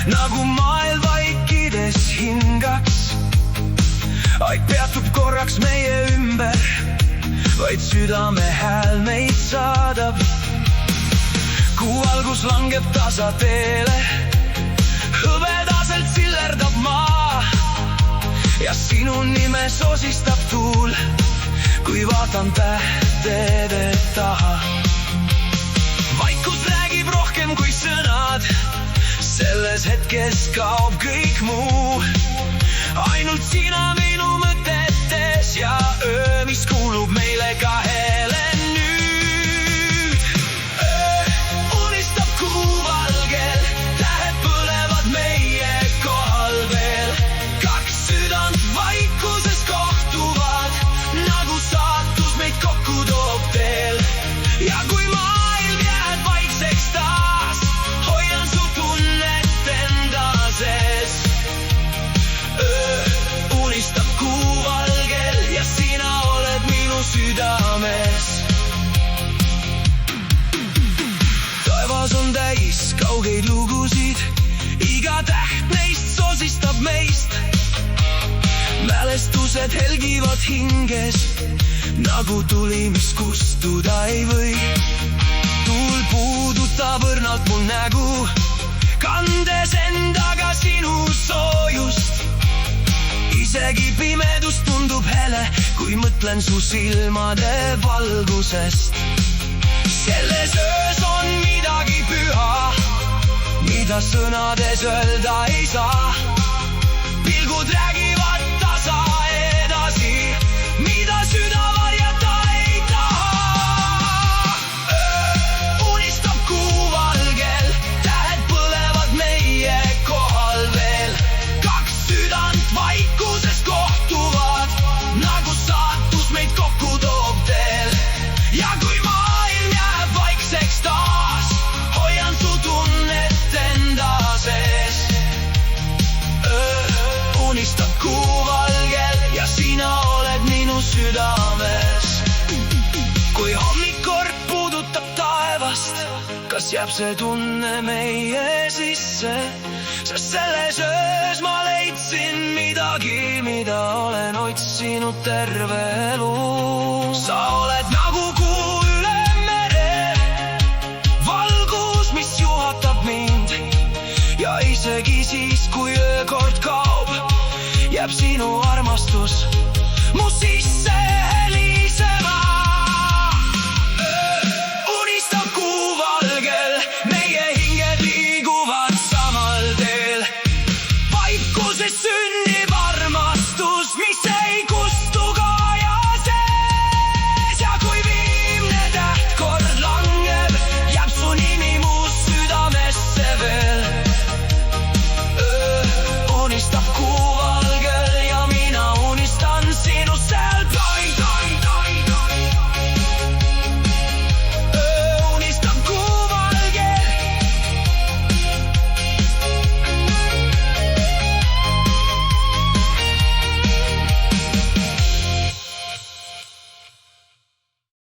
nagu maailm vaikides hingaks. Aeg peatub korraks meie ümber, vaid südame hääl meid saadab. Kuu valgus langeb tasa teele, hõbedaselt sillerdab maa ja sinu nime sosistab tuul, kui vaatan tähtede taha. Vaikus räägib rohkem kui sõnad, selles hetkes kaob kõik muu. Ainult sina minu mõtetes ja öö, mis kuulub meile kahele nüüd. Öö unistab kuu valgel, tähed põlevad meie kohal veel. Kaks südant vaikuses kohtuvad, nagu saatus meid kokku toob teel. Ja kui maailm jääb vaikseks taas, hoian su tunnet enda sees. Unistab kuu valgel ja sina oled minu südames. Taevas on täis kaugeid lugusid, iga täht neist sosistab meist. Mälestused helgivad hinges, nagu tuli, mis kustuda ei või. Tuul puudutab õrnalt mul nägu, kandes endaga sinu soojust. Isegi pimedus tundub hele, kui mõtlen su silmade valgusest. Selles öös on midagi püha, mida sõnades öelda ei saa. Pilgud räägivad tasa edasi, mida süda varjata ei taha. Unistab kuu valgel, tähed põlevad meie kohal veel. Kaks südant vaikuses kohtuvad, nagu saatus meid kokku toob teel. Ja kui maailm jääb vaikseks taas, hoian su tunnet enda sees. Unistab kuu valgel ja sina oled minu südames. Kui hommikord puudutab taevast, kas jääb see tunne meie sisse? Sest selles öös ma leidsin midagi, mida olen otsinud terve elu. Sa oled